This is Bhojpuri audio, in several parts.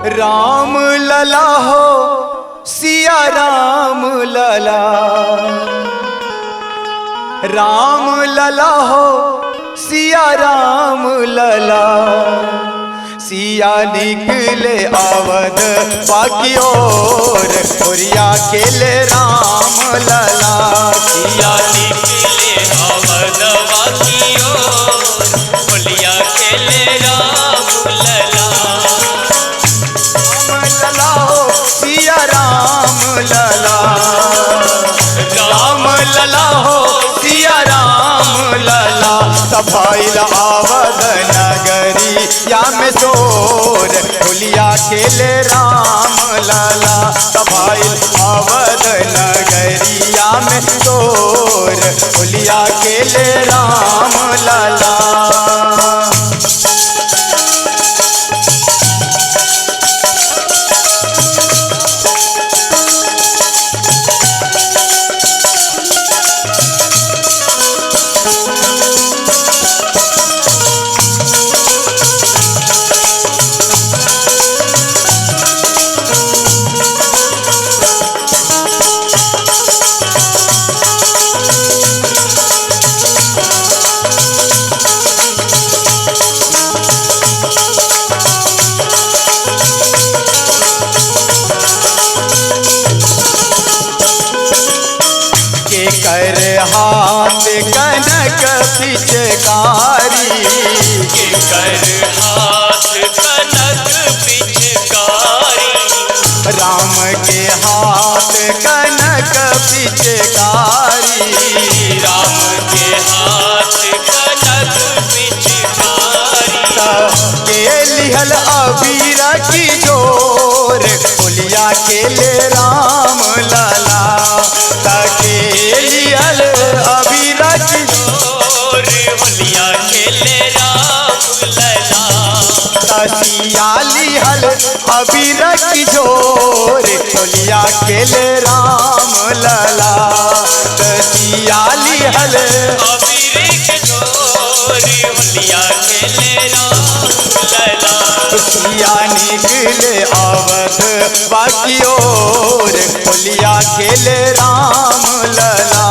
राम लला हो सिया राम लला, राम लला हो सिया राम लला। सिया निकले अवध बाकी और गोरिया खेले राम लला। सिया निकले अवध बाकी और गोरिया खेले राम लला। राम लला हो सिया राम लला, राम लला हो सिया राम लला। सफाइल अवध नगरी या में सोर होलिया खेले राम लला। सफाइल अवध नगरिया में सोर होलिया खेले राम लला। कर हाथ कनक पिचकारी, के कर हाथ कनक पिचकारी। राम के हाथ कनक पिचकारी, राम के हाथ कनक पिचकारी। के लिहल अबीर की जोर होलिया खेले राम लला। के लिहल अबीर की जोर होलिया खेले राम लला। सिया लिहल अबीर की जोर होलिया खेले राम लला। सिया लिहल अबीर के जोर होलिया खेले राम लला। सिया निकले अवध बाकी और होलिया खेले राम लला।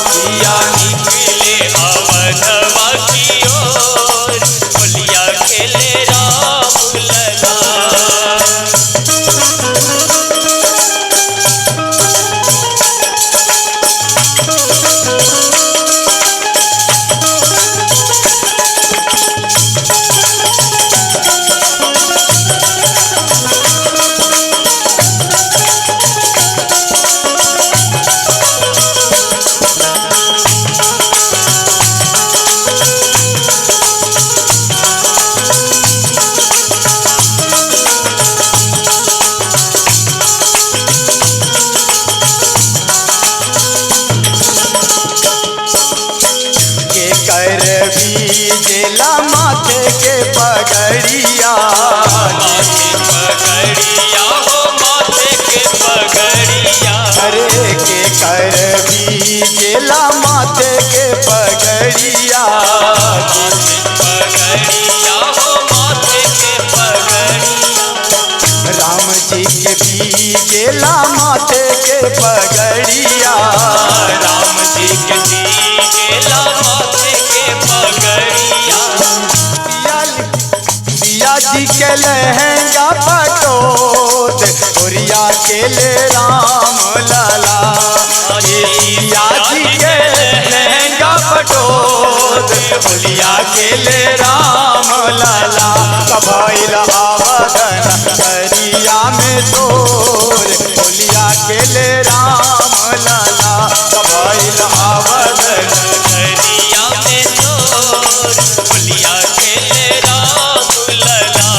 सिया निकले अवध बाकी और होलिया खेले राम लला। बीजेला माथे के पगड़िया, माथे पगड़िया हो माथे के पगड़िया। अरे के कर बीजेला माथे के पगड़िया, माथे पगड़िया हो माथे के पगड़िया। राम जी के बीजेला माथे के पगड़िया, राम जी के बीजेला माथे के पगड़िया। सिया जी के लहंगा पटोद गोरिया खेले राम लला। सिया जी के लहंगा पटोद होलिया खेले राम लला। सफाइल अवध नगरिया में सोर होलिया खेले राम लला। सफाइल अवध नगरिया में सोर होलिया खेले राम लला।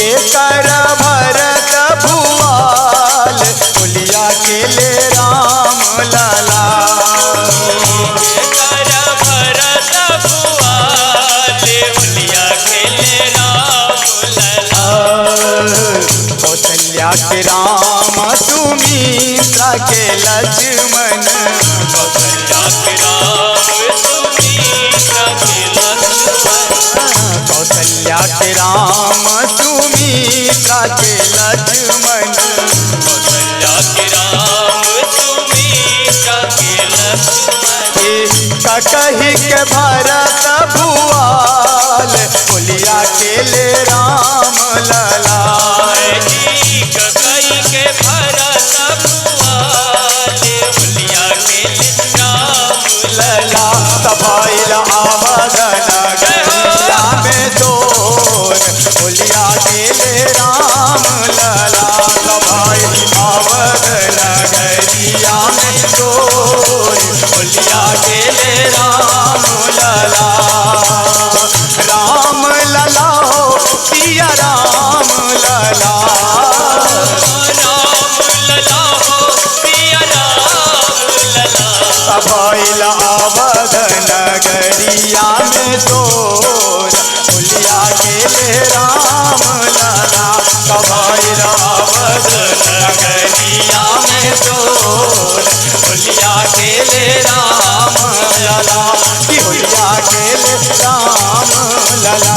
के कर भरत भुआल होलिया खेले राम लला। कर भरत भुआल होलिया खेले राम लला। कौशल्या के राम सुमित्रा के लक्ष्मण। कौशल्या के राम सुमित्रा के लक्ष्मण। कौशल्या के राम सुमित्रा के लक्ष्मण। कौशल्या के राम सुमित्रा के लक्ष्मण। ककही के भरत भुआल होलिया खेले राम लला। ककई के भरत भुआल होलिया खेले राम लला। तभाइल आवद नगरिया में तोर होलिया खेले राम लला। तभाइल आवद नगरिया में तोर होलिया खेले राम लला। राम लला हो पिया राम लला। राम लला हो पिया राम लला। तभाइल आवद नगरिया में तोर होलिया खेले राम लला। तभाइल आवद नगरिया में तोर होलिया खेले राम लला। कि होलिया खेले राम लला।